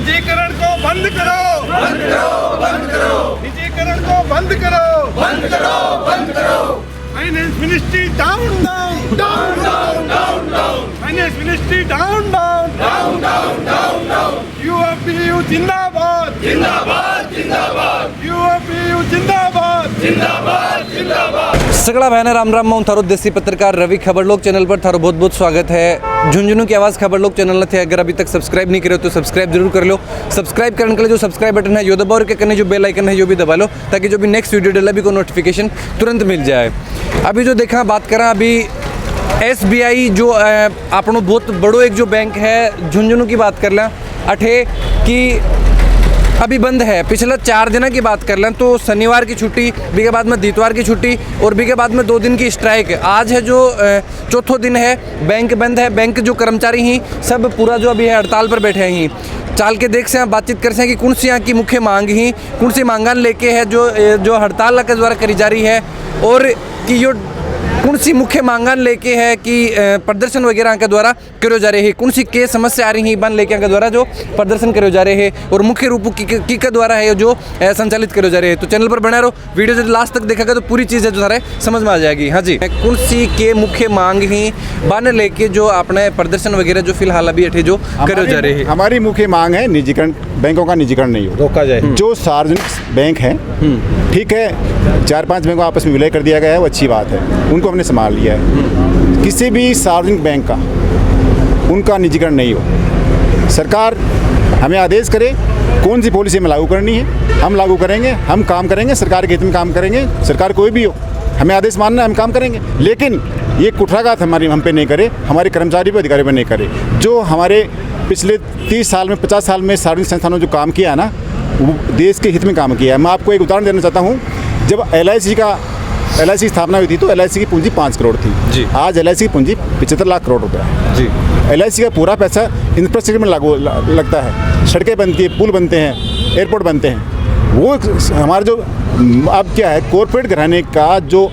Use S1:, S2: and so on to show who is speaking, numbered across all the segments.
S1: निजीकरण को बंद करो, बंद करो, बंद करो। निजीकरण को बंद करो, बंद करो, बंद करो। Finance ministry down down down down down down. Finance ministry down down down down down down. UFBU जिंदाबाद जिंदाबाद जिंदाबाद। यूएफबीयू जिंदाबाद जिंदाबाद जिंदाबाद।
S2: सगड़ा बहन राम राम। मैं थारो देसी पत्रकार रवि खबरलोक चैनल पर थारो बहुत बहुत स्वागत है। झुंझुनू की आवाज़ खबरलोक चैनल न थे, अगर अभी तक सब्सक्राइब नहीं करे तो सब्सक्राइब जरूर कर लो। सब्सक्राइब करने के लिए जो सब्सक्राइब बटन है यो दबाओ, और के करने जो बेल आइकन है यो भी दबा लो, ताकि जो भी नेक्स्ट वीडियो डाला भी को नोटिफिकेशन तुरंत मिल जाए। अभी जो देखा बात करा, अभी SBI जो आपनो बहुत बड़ो एक जो बैंक है झुंझुनू की बात कर लें, अठे कि अभी बंद है। पिछला 4 दिन की बात कर लें तो शनिवार की छुट्टी, बी के बाद में दितवार की छुट्टी, और बी के बाद में 2 दिन की स्ट्राइक। आज है जो चौथो दिन है, बैंक बंद है। बैंक जो कर्मचारी ही सब पूरा जो अभी है हड़ताल पर बैठे हैं। चाल के देख से आप बातचीत कर से कि कौन सी यहाँ की मुख्य मांग ही, कौन सी मांगान लेके है जो हड़ताल के द्वारा करी जा रही है, और कि यो कौन सी मुख्य मांगान लेके है कि प्रदर्शन वगैरह के द्वारा करो जा रहे हैं, कौन सी के समस्या आ रही है बन लेके के द्वारा जो प्रदर्शन करो जा रहे हैं, और मुख्य रूप की के द्वारा है जो संचालित करो जा रहे हैं। तो चैनल पर बना रहो, वीडियो जो लास्ट तक देखेगा तो पूरी चीज़ें जो सारे समझ में आ जाएगी। हाँ जी, कौन सी के मुख्य मांग ही बन लेके जो अपने प्रदर्शन वगैरह जो फिलहाल अभी अठे जो करो जा रहे हैं।
S3: हमारी मुख्य मांग है निजीकरण, बैंकों का निजीकरण नहीं हो, रोका जाए। जो सार्वजनिक बैंक हैं, ठीक है, 4-5 बैंकों आपस में विलय कर दिया गया है, वो अच्छी बात है, उनको हमने संभाल लिया है। किसी भी सार्वजनिक बैंक का उनका निजीकरण नहीं हो। सरकार हमें आदेश करे कौन सी पॉलिसी हमें लागू करनी है, हम लागू करेंगे, हम काम करेंगे, सरकार के हित में काम करेंगे। सरकार कोई भी हो, हमें आदेश मानना है, हम काम करेंगे, लेकिन ये कुठाराघात हमारी हम पे नहीं करे, हमारे कर्मचारी पर, अधिकारी पर नहीं करे। जो हमारे पिछले 30 साल में, 50 साल में सार्वजनिक संस्थानों जो काम किया है ना, वो देश के हित में काम किया है। मैं आपको एक उदाहरण देना चाहता हूँ। जब LIC की स्थापना हुई थी तो LIC की पूंजी 5 करोड़ थी जी। आज LIC की पूंजी 75 लाख करोड़ रुपये है जी। LIC का पूरा पैसा इंफ्रास्ट्रक्चर में लगता है, सड़कें बनती है, पुल बनते हैं, एयरपोर्ट बनते हैं। वो हमारा जो अब क्या है, कॉरपोरेट घराने का जो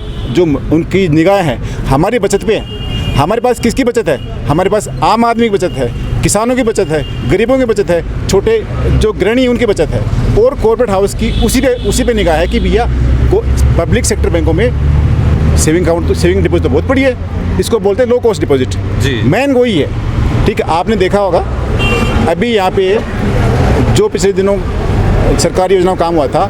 S3: उनकी निगाह है हमारी बचत पे है। हमारे पास किसकी बचत है? हमारे पास आम आदमी की बचत है, किसानों की बचत है, गरीबों की बचत है, छोटे जो गृहिणी उनकी बचत है, और कॉर्पोरेट हाउस की उसी पे निगाह है कि भैया पब्लिक सेक्टर बैंकों में सेविंग डिपॉजिट तो बहुत बड़ी है, इसको बोलते हैं लो कॉस्ट डिपॉजिट जी। मेन वही है, ठीक है। आपने देखा होगा अभी यहाँ पे जो पिछले दिनों सरकारी योजनाओं काम हुआ था,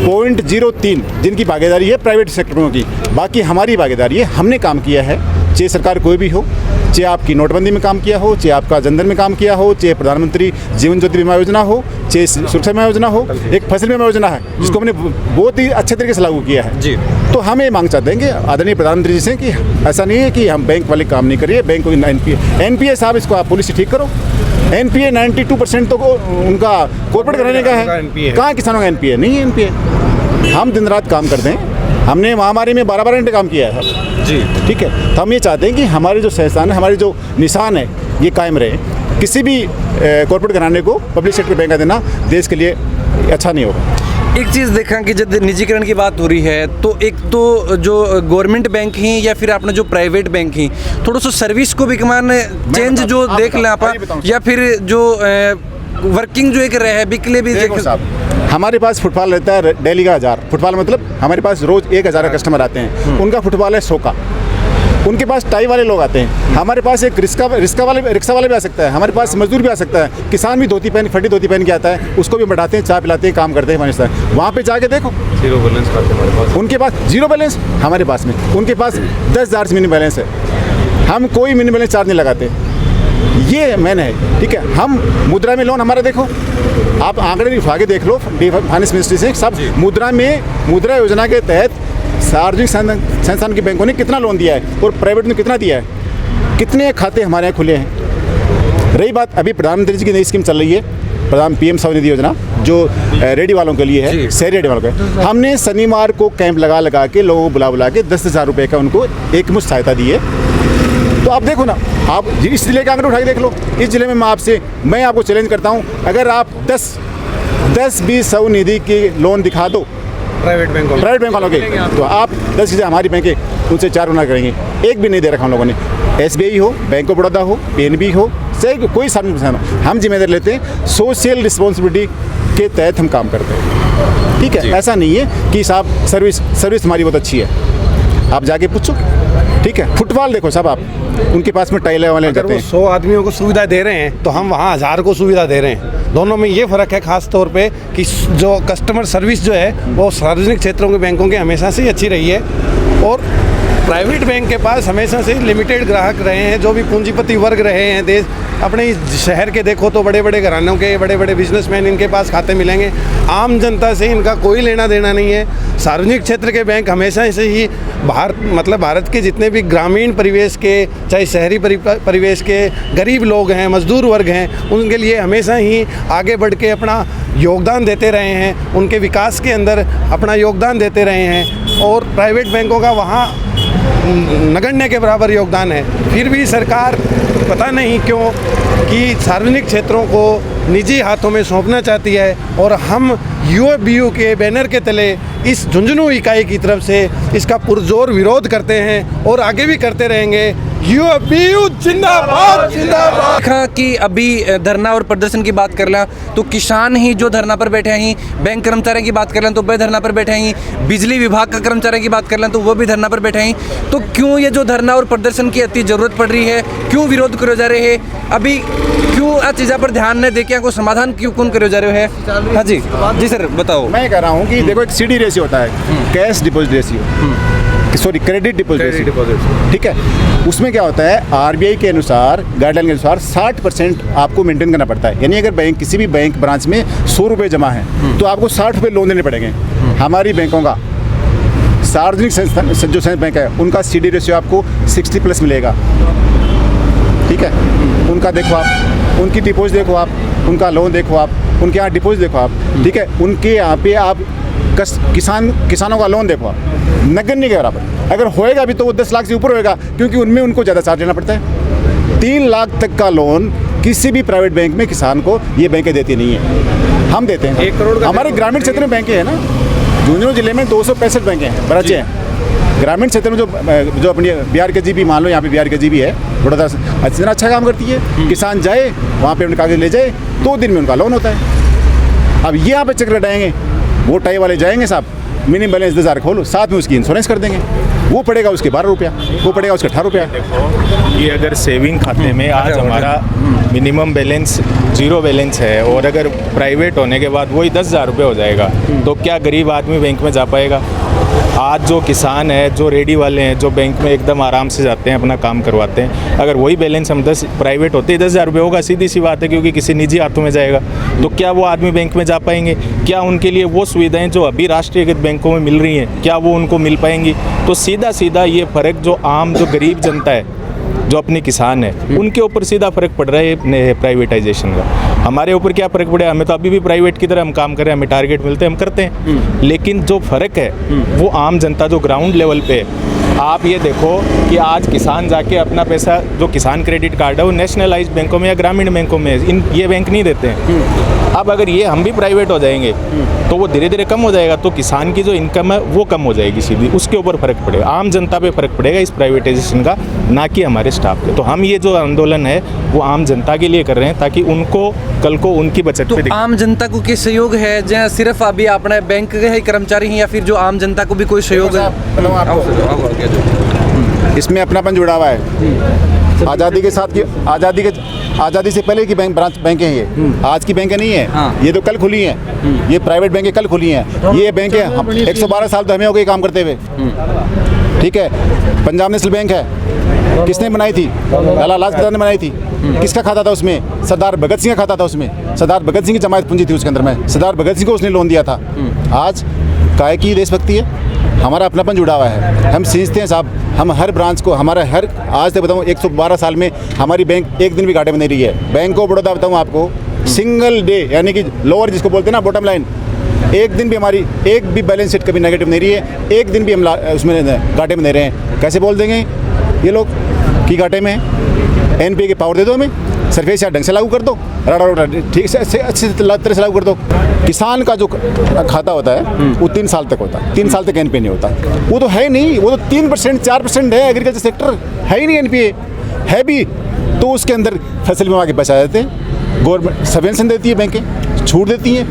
S3: 0.03 जिनकी भागीदारी है प्राइवेट सेक्टरों की, बाकी हमारी भागीदारी है। हमने काम किया है, चाहे सरकार कोई भी हो, चाहे आपकी नोटबंदी में काम किया हो, चाहे आपका जनधन में काम किया हो, चाहे प्रधानमंत्री जीवन ज्योति बीमा योजना हो, चाहे सुरक्षा बीमा योजना हो, एक फसल बीमा योजना है जिसको हमने बहुत ही अच्छे तरीके से लागू किया है जी। तो हम ये मांग चाहते हैं कि आदरणीय प्रधानमंत्री जी से कि ऐसा नहीं है कि हम बैंक वाले काम नहीं करिए, बैंक को NPA साहब इसको आप पॉलिसी ठीक करो। NPA 92% तो उनका कॉर्पोरेट घराने का है, कहाँ किसानों का NPA नहीं है। NPA हम दिन रात काम करते हैं, हमने महामारी में 12 घंटे काम किया है जी, ठीक है। तो हम ये चाहते हैं कि हमारे जो संस्थान है, हमारे जो निशान है, ये कायम रहे। किसी भी कॉर्पोरेट घराने को पब्लिक सेक्टर बैंक का देना देश के लिए अच्छा नहीं होगा।
S2: एक चीज़ देखा कि जब निजीकरण की बात हो रही है तो एक तो जो गवर्नमेंट बैंक ही या फिर आपने जो प्राइवेट बैंक ही, थोड़ा सा सर्विस को भी कमान चेंज जो देख लें आप, या फिर जो वर्किंग जो एक रहे बिकले भी
S3: देखो। हमारे पास फुटफॉल रहता है डेली का 1000 फुटफॉल, मतलब हमारे पास रोज 1000 कस्टमर आते हैं, उनका फुटफॉल है 100 का। उनके पास टाई वाले लोग आते हैं, हमारे पास एक रिक्शा वाले भी आ सकता है, हमारे पास मजदूर भी आ सकता है, किसान भी फटी धोती पहन के आता है, उसको भी बैठाते हैं, चाय पिलाते हैं, काम करते हैं हमारे साथ। वहाँ पे जाके देखो, जीरो बैलेंस हमारे पास, उनके पास जीरो बैलेंस, हमारे पास में उनके पास 10,000 मिनिमम बैलेंस है। हम कोई मिनिमम बैलेंस चार्ज नहीं लगाते, ये मैन है, ठीक है। हम मुद्रा में लोन हमारा देखो, आप आंकड़े उठा के देख लो, फाइनेंस मिनिस्ट्री से सब मुद्रा योजना के तहत सार्वजनिक संस्थान के बैंकों ने कितना लोन दिया है और प्राइवेट ने कितना दिया है, कितने खाते हमारे यहाँ खुले हैं। रही बात अभी प्रधानमंत्री जी की नई स्कीम चल रही है, PM स्वनिधि योजना, जो रेडी वालों के लिए है, शहरी रेडी वालों का। हमने शनिवार को कैंप लगा के लोगों को बुला के 10,000 रुपये का उनको एक मुश्त सहायता दी है। तो आप देखो ना, आप इस जिले के आंकड़े उठा के देख लो। इस जिले में मैं आपको चैलेंज करता हूँ, अगर आप 10-20 सौ निधि के लोन दिखा दो प्राइवेट बैंक वालों के, तो आप 10 चीज़ें हमारी बैंक उनसे 4 गुना करेंगे। एक भी नहीं दे रखा हम लोगों ने। SBI हो, बैंक ऑफ बड़ौदा हो, PNB हो, चाहे कोई सार्वजनिक संस्थान, हम जिम्मेदारी लेते हैं, सोशल रिस्पॉन्सिबिलिटी के तहत हम काम करते हैं। ठीक है, ऐसा नहीं है कि साहब सर्विस हमारी बहुत अच्छी है, आप जाके पूछो। ठीक है, फुटबॉल देखो साहब, आप उनके पास में टाइलें वाले
S4: अगर
S3: जाते
S4: वो
S3: हैं।
S4: 100 आदमियों को सुविधा दे रहे हैं तो हम वहाँ 1000 को सुविधा दे रहे हैं। दोनों में ये फ़र्क है खास तौर पे कि जो कस्टमर सर्विस जो है वो सार्वजनिक क्षेत्रों के बैंकों के हमेशा से ही अच्छी रही है, और प्राइवेट बैंक के पास हमेशा से लिमिटेड ग्राहक रहे हैं। जो भी पूंजीपति वर्ग रहे हैं देश अपने इस शहर के देखो तो बड़े बड़े घरानों के बड़े बड़े बिजनेसमैन इनके पास खाते मिलेंगे। आम जनता से इनका कोई लेना देना नहीं है। सार्वजनिक क्षेत्र के बैंक हमेशा से ही भारत के जितने भी ग्रामीण परिवेश के, चाहे शहरी परिवेश के गरीब लोग हैं, मजदूर वर्ग हैं, उनके लिए हमेशा ही आगे बढ़ के अपना योगदान देते रहे हैं, उनके विकास के अंदर अपना योगदान देते रहे हैं। और प्राइवेट बैंकों का वहाँ नगण्य के बराबर योगदान है। फिर भी सरकार पता नहीं क्यों कि सार्वजनिक क्षेत्रों को निजी हाथों में सौंपना चाहती है, और हम यूएफबीयू के बैनर के तले इस झुंझुनू इकाई की तरफ से इसका पुरजोर विरोध करते हैं और आगे भी करते रहेंगे। यूएफबीयू जिंदाबाद जिंदाबाद।
S2: देखा कि अभी धरना और प्रदर्शन की बात कर लें तो किसान ही जो धरना पर बैठे हैं, बैंक कर्मचारियों की बात कर लें तो वह धरना पर बैठे हैं, बिजली विभाग का कर्मचारियों की बात कर लें तो वो भी धरना पर बैठे हैं। तो क्यों ये जो धरना और प्रदर्शन की अति ज़रूरत पड़ रही है, क्यों विरोध करे जा रहे हैं, अभी क्यों आ चीज़ों पर ध्यान नहीं देके को समाधान क्यों कौन करे जा रहे हैं? हाँ जी जी सर बताओ।
S3: मैं कह रहा हूँ कि देखो एक CD रेशियो होता है, cash deposit ratio, sorry credit deposit ratio. ठीक है, उसमें क्या होता है, RBI के अनुसार, गाइडलाइन के अनुसार 60% आपको मेंटेन करना पड़ता है। यानी अगर किसी भी बैंक ब्रांच में 100 रुपये जमा है तो आपको 60 रुपये लोन देने पड़ेंगे। हमारी बैंकों का, सार्वजनिक संस्थान जो बैंक है उनका CD रेशियो आपको 60+ मिलेगा। ठीक है, उनका देखो आप, उनकी डिपॉजिट देखो आप, उनका लोन देखो आप, उनके यहाँ डिपॉजिट देखो आप। ठीक है, उनके यहाँ पे आप किसानों का लोन देखो आप, नगण्य के बराबर। अगर होएगा भी तो वो 10 लाख से ऊपर होएगा, क्योंकि उनमें उनको ज़्यादा चार्ज लेना पड़ता है। 3 लाख तक का लोन किसी भी प्राइवेट बैंक में किसान को ये बैंकें देती नहीं है, हम देते हैं।
S4: 1 करोड़ का
S3: हमारे ग्रामीण क्षेत्र में बैंकें हैं ना, झुंझुनू जिले में 265 बैंकें हैं, ब्रांचें हैं। ग्रामीण क्षेत्र में जो अपनी बिहार के जीबी, मान लो यहाँ पे बिहार के जीबी है, बड़ा अच्छा काम करती है। किसान जाए वहाँ पे अपने कागज ले जाए, 2 दिन में उनका लोन होता है। अब ये यहाँ पे चक्कर लगाएंगे, वो टाई वाले जाएंगे साहब, मिनिमम बैलेंस 10,000 खोलो, साथ में उसकी इंश्योरेंस कर देंगे, वो पड़ेगा उसके 12 रुपया, वो पड़ेगा उसके 18 रुपया।
S5: ये अगर सेविंग खाते में आज हमारा मिनिमम बैलेंस 0 बैलेंस है और अगर प्राइवेट होने के बाद वही 10,000 रुपये हो जाएगा, तो क्या गरीब आदमी बैंक में जा पाएगा? आज जो किसान है, जो रेडी वाले हैं, जो बैंक में एकदम आराम से जाते हैं, अपना काम करवाते हैं, अगर वही बैलेंस हम 10 प्राइवेट होते ही 10,000 रुपये होगा, सीधी सी बात है, क्योंकि किसी निजी हाथों में जाएगा, तो क्या वो आदमी बैंक में जा पाएंगे? क्या उनके लिए वो सुविधाएं जो अभी राष्ट्रीयकृत बैंकों में मिल रही हैं, क्या वो उनको मिल पाएंगी? तो सीधा ये फ़र्क जो आम जो गरीब जनता है, जो अपने किसान है, उनके ऊपर सीधा फ़र्क पड़ रहा है प्राइवेटाइजेशन का। हमारे ऊपर क्या फ़र्क पड़े? हमें तो अभी भी प्राइवेट की तरह हम काम कर रहे हैं, हमें टारगेट मिलते हैं, हम करते हैं। लेकिन जो फ़र्क है वो आम जनता जो ग्राउंड लेवल पे है। आप ये देखो कि आज किसान जाके अपना पैसा, जो किसान क्रेडिट कार्ड है, वो नेशनलाइज्ड बैंकों में या ग्रामीण बैंकों में, ये बैंक नहीं देते हैं। अब अगर ये हम भी प्राइवेट हो जाएंगे तो वो धीरे धीरे कम हो जाएगा, तो किसान की जो इनकम है वो कम हो जाएगी सीधी, उसके ऊपर फ़र्क पड़ेगा, आम जनता पे फ़र्क पड़ेगा इस प्राइवेटाइजेशन का, ना कि हमारे स्टाफ पे। तो हम ये जो आंदोलन है वो आम जनता के लिए कर रहे हैं, ताकि उनको कल को उनकी बचत
S2: तो
S5: पे
S2: आम जनता को क्या सहयोग है? जहाँ सिर्फ अभी अपने बैंक के ही कर्मचारी हैं, या फिर जो आम जनता को भी कोई सहयोग है?
S3: इसमें अपनापन जुड़ा हुआ है। आज़ादी के साथ की आज़ादी से पहले की बैंकें हैं ये, आज की बैंकें नहीं है।
S2: हाँ।
S3: ये तो कल खुली हैं, ये प्राइवेट बैंकें कल खुली हैं। ये बैंकें 112 साल तो हमें हो गए काम करते हुए। ठीक है, पंजाब नेशनल बैंक है, किसने बनाई थी? लाला लाजपत राय ने बनाई थी। किसका खाता था उसमें? सरदार भगत सिंह का खाता था उसमें। सरदार भगत सिंह की जमायत पूंजी थी उसके अंदर में, सरदार भगत सिंह को उसने लोन दिया था। आज काहे की देशभक्ति है? हमारा अपनापन जुड़ा हुआ है। हम सींचते हैं साहब, हम हर ब्रांच को, हमारा हर, आज से बताऊँ 112 साल में हमारी बैंक एक दिन भी घाटे में नहीं रही है। बैंक ऑफ बड़ौदा बताऊँ आपको, सिंगल डे, यानी कि लोअर जिसको बोलते हैं ना, बॉटम लाइन, एक दिन भी हमारी एक भी बैलेंस शीट कभी नेगेटिव नहीं रही है। एक दिन भी हम उसमें घाटे में नहीं रहे हैं। कैसे बोल देंगे ये लोग कि घाटे में है? NPA की पावर दे दो हमें, सरफेस चार्ज ढंग से लागू कर दो, राडा ठीक से अच्छी तरह से लागू कर दो। किसान का जो खाता होता है वो 3 साल तक होता है, 3 साल तक NPA नहीं होता। वो तो है नहीं, वो तो 3% 4% है। एग्रीकल्चर सेक्टर है ही नहीं NPA, है भी तो उसके अंदर फसल बीमा के पैसे आ जाते हैं। गवर्नमेंट सबवेंशन देती है, बैंकें छूट देती हैं।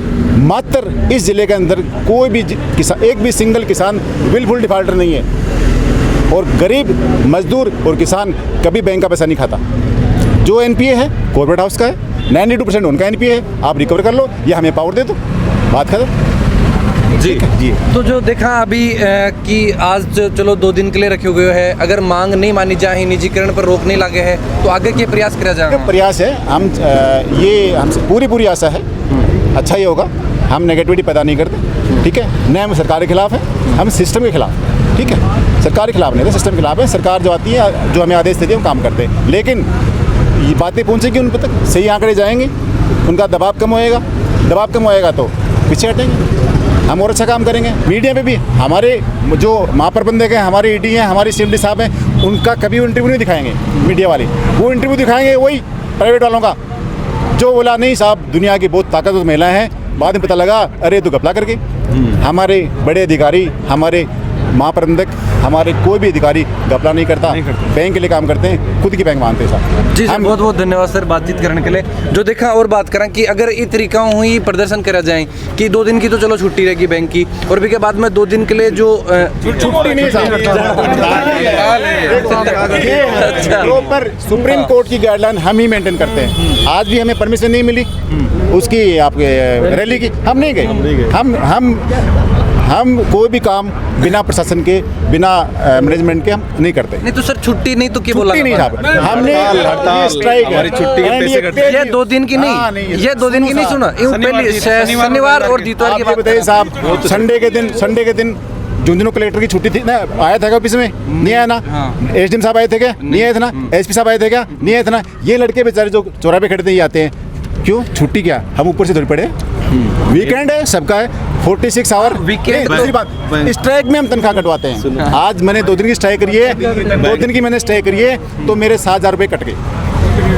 S3: मात्र इस ज़िले के अंदर कोई भी किसान, एक भी सिंगल किसान बिल्कुल डिफाल्टर नहीं है, और गरीब मजदूर और किसान कभी बैंक का पैसा नहीं खाता। जो एनपीए है कॉर्पोरेट हाउस का है, 92% उनका एनपीए है, आप रिकवर कर लो या हमें पावर दे दो, बात खत्म।
S2: जी। तो जो देखा अभी कि आज चलो 2 दिन के लिए रखे हुए है, अगर मांग नहीं मानी जाए, निजीकरण पर रोक नहीं लगे है, तो आगे के प्रयास किया जाएगा?
S3: प्रयास है, हम ये हमसे पूरी आशा है अच्छा ही होगा। हम नेगेटिविटी पैदा नहीं करते, ठीक है। न हम सरकार के खिलाफ है, हम सिस्टम के खिलाफ, ठीक है। सरकार के खिलाफ नहीं है, सिस्टम के खिलाफ है। सरकार जो आती है, जो हमें आदेश देती है, हम काम करते हैं, लेकिन ये बातें पहुँचेगी उन तक, सही आंकड़े जाएंगे, उनका दबाव कम होएगा। दबाव कम होएगा तो पीछे हटेंगे, हम और अच्छा काम करेंगे। मीडिया पे भी हमारे जो महाप्रबंधक हैं, हमारे ईडी हैं, हमारे सीएमडी साहब हैं, उनका कभी इंटरव्यू नहीं दिखाएंगे मीडिया वाले। वो इंटरव्यू दिखाएंगे वही प्राइवेट वालों का, जो बोला नहीं साहब दुनिया की बहुत ताकतवर महिलाएं हैं, बाद में पता लगा अरे तो घपला करके। हमारे बड़े अधिकारी, हमारे महाप्रबंधक, हमारे कोई भी अधिकारी घपला नहीं करता, बैंक के लिए काम करते हैं, खुद की बैंक मानते हैं साहब।
S2: जी सर, बहुत बहुत धन्यवाद सर बातचीत करने के लिए। जो देखा और बात करें कि अगर इस तरीका हुई प्रदर्शन करा जाए कि 2 दिन की तो चलो छुट्टी रहेगी बैंक की, और भी के बाद में 2 दिन के लिए जो
S3: छुट्टी नहीं प्रॉपर सुप्रीम कोर्ट की गाइडलाइन हम ही मेंटेन करते हैं। आज भी हमें परमिशन नहीं मिली उसकी, आपके रैली की, हम नहीं गए। हम कोई भी काम बिना प्रशासन के, बिना मैनेजमेंट के हम नहीं करते।
S2: नहीं तो सर छुट्टी नहीं तो क्या बोला?
S3: नहीं साहब, हमने स्ट्राइक है,
S5: छुट्टी के पैसे कटते।
S2: ये 2 दिन की नहीं, ये 2 दिन की नहीं सुना, शनिवार और इतवार की बात
S3: बताइए साहब। संडे के दिन झुंझुनू कलेक्टर की छुट्टी थी ना, आया था क्या ऑफिस में? नहीं आया ना। एसडीएम साहब आए थे क्या? नहीं आए थे ना। एसपी साहब आए थे क्या? नहीं आए थे ना। ये लड़के बेचारे जो चौराहे पे खड़े थे, ये आते हैं क्यों? छुट्टी क्या, हम ऊपर से थोड़ी पड़े, वीकेंड है सबका है, 46 आवर वीकेंड। दूसरी बात, स्ट्राइक में हम तनख्वाह कटवाते हैं। आज मैंने 2 दिन की स्ट्राइक करी है, 2 दिन की मैंने स्ट्राइक करी है, तो मेरे 7,000 रुपये कट गए।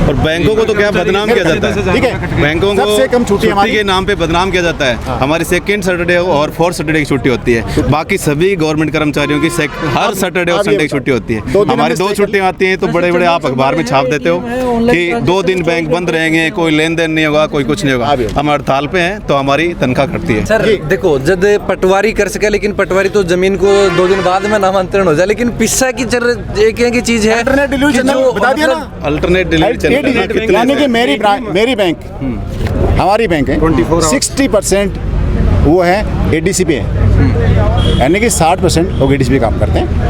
S6: और बैंकों को तो क्या बदनाम किया जाता है,
S3: ठीक है।
S6: बैंकों को
S3: सबसे कम छुट्टी
S6: के नाम पे बदनाम किया जाता है। हमारी सेकंड सैटरडे और 4th सैटरडे की छुट्टी होती है, बाकी सभी गवर्नमेंट कर्मचारियों की हर सैटरडे और संडे की छुट्टी होती है। हमारी 2 छुट्टियां आती हैं, तो बड़े बड़े आप अखबार में छाप देते हो कि 2 दिन बैंक बंद रहेंगे, कोई लेन देन नहीं होगा, कोई कुछ नहीं होगा। हम हड़ताल पे हैं तो हमारी तनख्वाह कटती है।
S2: सर देखो, जब पटवारी कर सके, लेकिन पटवारी तो जमीन को 2 दिन बाद में नामांतरण हो जाए, लेकिन पिस्सा की एक चीज है,
S6: अल्टरनेट डिलीवरी
S3: कि मेरी बैंक, हमारी बैंक है 60% वो है एडीसी पे है, यानी कि 60% लोग एडीसी पे काम करते हैं।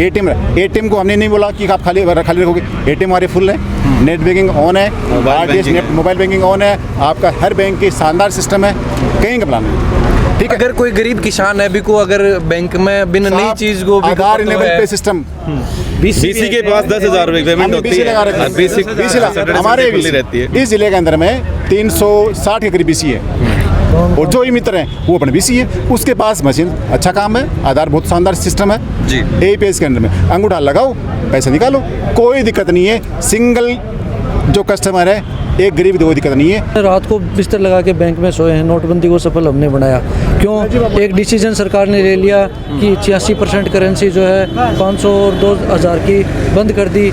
S3: एटीएम को हमने नहीं बोला कि आप खाली रखोगे, एटीएम हमारे फुल है, नेट बैंकिंग ऑन है, मोबाइल बैंकिंग ऑन है, आपका हर बैंक की शानदार सिस्टम है, कहीं का प्लान नहीं। ठीक है।
S2: अगर कोई गरीब किसान है भी को अगर बैंक में बिन नई चीज को
S3: आधार इनेबल पे सिस्टम,
S6: बीसी के पास 10,000 रुपए पेमेंट होती है,
S3: हमारे रहती है। इस जिले के अंदर में 360 के करीब बीसी है, और जो ही मित्र हैं वो अपने बीसी है, उसके पास मशीन अच्छा काम है, आधार बहुत शानदार सिस्टम है जी। एपीएस के अंदर में अंगूठा लगाओ, पैसा निकालो, कोई दिक्कत नहीं है। सिंगल जो कस्टमर है, एक गरीब कोई दिक्कत नहीं है।
S7: रात को बिस्तर लगा के बैंक में सोए हैं। नोटबंदी को सफल हमने बनाया। क्यों? एक डिसीजन सरकार ने ले लिया कि 86% करेंसी जो है 500 और 2,000 की बंद कर दी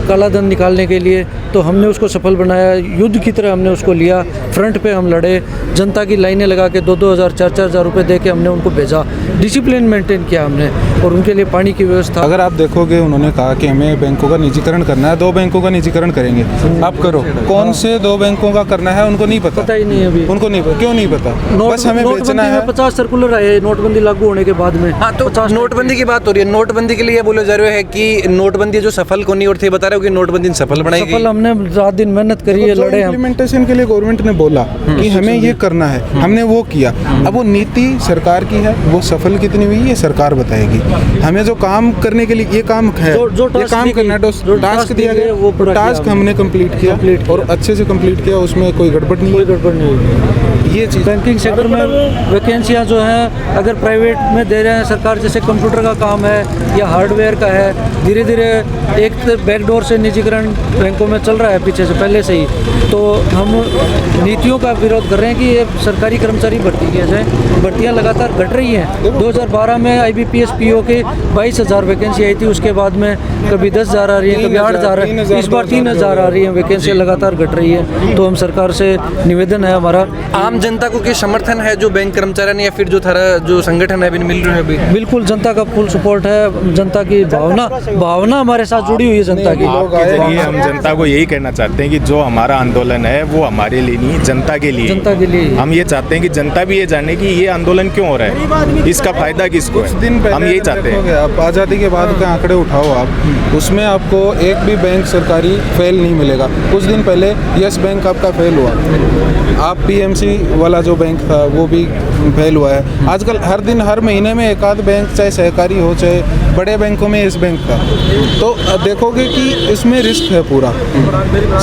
S7: काला धन निकालने के लिए, तो हमने उसको सफल बनाया। युद्ध की तरह हमने उसको लिया, फ्रंट पे हम लड़े, जनता की लाइनें लगा के 2,000 4,000 रुपये दे के हमने उनको भेजा। डिसिप्लिन मेंटेन किया हमने, और उनके लिए पानी की व्यवस्था।
S8: अगर आप देखोगे, उन्होंने कहा कि हमें बैंकों का निजीकरण करना है, 2 बैंकों का निजीकरण करेंगे। आप करो, कौन से 2 बैंकों का करना है उनको नहीं पता
S7: ही नहीं अभी।
S8: उनको नहीं पता, क्यों नहीं पता? बस हमें बेचना है।
S7: 50 सर्कुलर आए नोटबंदी लागू होने के बाद में।
S2: हाँ, तो नोटबंदी की बात हो रही है। नोटबंदी के लिए बोले जा रहे हैं कि नोटबंदी जो सफल को नहीं, और थे बता रहे हो कि नोटबंदी सफल बनाएगी।
S7: सफल हमने रात दिन मेहनत करी है, लड़े।
S8: इम्प्लीमेंटेशन के लिए गवर्नमेंट ने बोला कि हमें ये करना है, हमने वो किया। अब वो नीति सरकार की है, वो सफल कितनी हुई ये सरकार बताएगी। हमें जो काम करने के लिए ये काम है, ये काम करना है, जो टास्क दिया गया वो टास्क हमने कंप्लीट किया, और अच्छे से कंप्लीट किया, उसमें कोई गड़बड़ नहीं हुई।
S7: ये चीज़ बैंकिंग सेक्टर में वैकेंसियाँ जो हैं अगर प्राइवेट में दे रहे हैं सरकार, जैसे कंप्यूटर का काम है या हार्डवेयर का है, धीरे धीरे एक बैकडोर से निजीकरण बैंकों में चल रहा है पीछे से पहले से ही। तो हम नीतियों का विरोध कर रहे हैं कि ये सरकारी कर्मचारी भर्ती किया जाए। भर्तियाँ लगातार घट रही हैं। 2012 में IBPS PO के 22,000 वैकेंसी आई थी, उसके बाद में कभी 10,000 आ रही है, कभी 8,000 है, इस बार 3,000 आ रही है। वैकेंसियाँ लगातार घट रही है। तो हम सरकार से निवेदन है हमारा।
S2: आम जनता को क्या समर्थन है जो बैंक कर्मचारी या फिर जो थारा जो संगठन है अभी मिल रहे हैं अभी?
S7: बिल्कुल जनता का फुल सपोर्ट है। जनता की भावना हमारे साथ जुड़ी हुई है जनता की।
S5: आपके जरिए हम जनता को यही कहना चाहते हैं कि जो हमारा आंदोलन है वो हमारे लिए नहीं, जनता के लिए।
S7: जनता के लिए
S5: हम ये चाहते हैं कि जनता भी ये जाने कि ये आंदोलन क्यों हो रहा है, इसका फायदा किसको है।
S8: दिन पहले
S5: हम यही चाहते हैं।
S8: आप आज़ादी के बाद के आंकड़े उठाओ आप, उसमें आपको एक भी बैंक सरकारी फेल नहीं मिलेगा। कुछ दिन पहले यस बैंक आपका फेल हुआ, आप PMC वाला जो बैंक था वो भी फेल हुआ है। आजकल हर दिन हर महीने में एक आध बैंक, चाहे सहकारी हो चाहे बड़े बैंकों में इस बैंक का, तो देखोगे कि इसमें रिस्क है पूरा,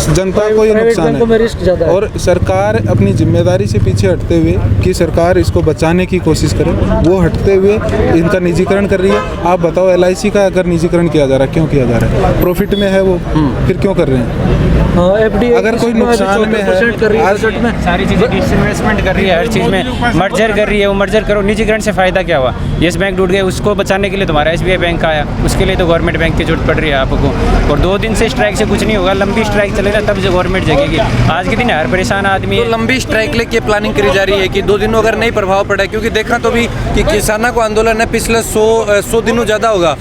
S8: जनता को ये नुकसान है। और सरकार अपनी जिम्मेदारी से पीछे हटते हुए कि सरकार इसको बचाने की कोशिश करे, वो हटते हुए इनका निजीकरण कर रही है। आप बताओ LIC का अगर निजीकरण किया जा रहा है, क्यों किया जा रहा है? प्रॉफिट में है वो, फिर क्यों कर रहे हैं?
S7: FD
S8: अगर कोई नुकसान में है,
S9: सारी चीज़ें डिसइन्वेस्टमेंट कर रही है, हर चीज़ में मर्जर कर रही है। वो मर्जर करो, निजीकरण से फ़ायदा क्या हुआ? येस बैंक टूट गए, उसको बचाने के लिए तुम्हारा SBI बैंक आया, उसके लिए तो गवर्नमेंट बैंक की जरूरत पड़ रही है आपको। और 2 दिन से स्ट्राइक से कुछ नहीं होगा, लंबी स्ट्राइक चलेगा तब जो गवर्नमेंट जगेगी। आज के दिन हर परेशान आदमी
S2: तो लंबी स्ट्राइक लेके प्लानिंग करी जा रही है कि 2 दिनों अगर नहीं प्रभाव पड़ा, क्योंकि देखा तो भी कि किसानों को आंदोलन है पिछले 100 दिनों ज़्यादा होगा,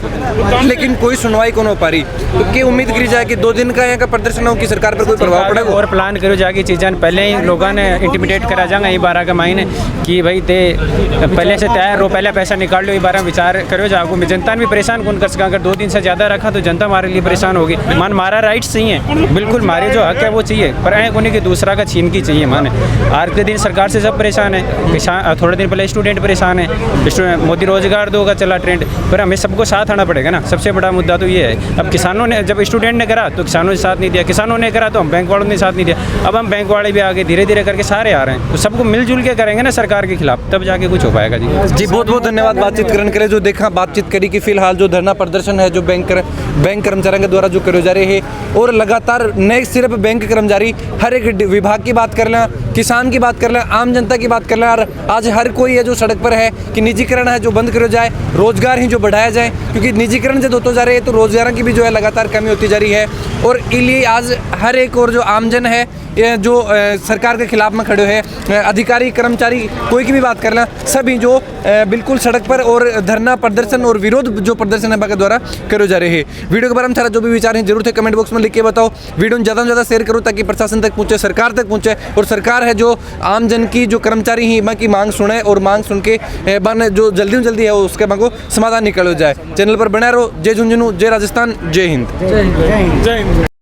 S2: लेकिन कोई सुनवाई कौन हो पा रही। तो क्या उम्मीद करी जाए कि 2 दिन का यहाँ का प्रदर्शन हो कि सरकार पर कोई प्रभाव पड़ेगा?
S9: और प्लान करो जाके चीज़ें पहले ही लोगों ने इंटिमिडेट करा जाएंगे ये 12 का महीने कि भाई ते पहले से तैयार हो, पहले पैसा निकाल लो, ये 12 विचार करो जागो। मैं जनता भी परेशान कौन कर सका? अगर 2 दिन से ज़्यादा रखा तो जनता हमारे लिए परेशान होगी। मान मारा राइट्स चाहिए, बिल्कुल हमारे जो हक है वो चाहिए, पर ऐ कोने की दूसरा का छीन की चाहिए। माने आज के दिन सरकार से सब परेशान है, किसान थोड़े दिन पहले स्टूडेंट परेशान है, मोदी रोजगार दोगा चला ट्रेंड, पर हमें सबको साथ आना पड़ेगा ना। सबसे बड़ा मुद्दा तो ये है। अब किसानों ने, जब स्टूडेंट ने करा तो किसानों ने साथ नहीं दिया, किसानों ने करा तो हम बैंक वालों ने साथ नहीं दिया। अब हम बैंक वाले भी आगे धीरे धीरे करके सारे आ रहे हैं, तो सबको मिलजुल के करेंगे ना सरकार के खिलाफ, तब जाके कुछ हो पाएगा। जी
S2: बहुत बहुत धन्यवाद बातचीत करने के लिए। जो देखा बातचीत करी कि फिलहाल जो धरना प्रदर्शन है जो बैंक कर्मचारियों के द्वारा जो करे जा रहे हैं, और लगातार न सिर्फ बैंक कर्मचारी, हर एक विभाग की बात कर लें, किसान की बात कर लें, आम जनता की बात कर लें, और आज हर कोई है जो सड़क पर है कि निजीकरण है जो बंद करो जाए, रोजगार ही जो बढ़ाया जाए, क्योंकि निजीकरण जब होते जा रहे हैं तो रोजगार की भी जो है लगातार कमी होती जा रही है। और इसलिए आज हर एक और जो आमजन है जो सरकार के खिलाफ में खड़े हैं, अधिकारी कर्मचारी कोई की भी बात कर लें, सभी जो बिल्कुल सड़क पर और धरना प्रदर्शन और विरोध जो प्रदर्शन है के द्वारा करे जा रहे हैं। वीडियो के बारे में सारा जो भी विचार हैं जरूर थे कमेंट बॉक्स में लिख के बताओ। वीडियो में ज़्यादा से ज़्यादा शेयर करो ताकि प्रशासन तक पहुँचे, सरकार तक पहुँचे, और सरकार है जो आम जन की जो कर्मचारी ही की मांग सुने, और मांग सुन के जो जल्दी से जल्दी है उसके मांगो समाधान निकल जाए। चैनल पर बना रहो। जय झुंझुनू, जय राजस्थान, जय हिंद।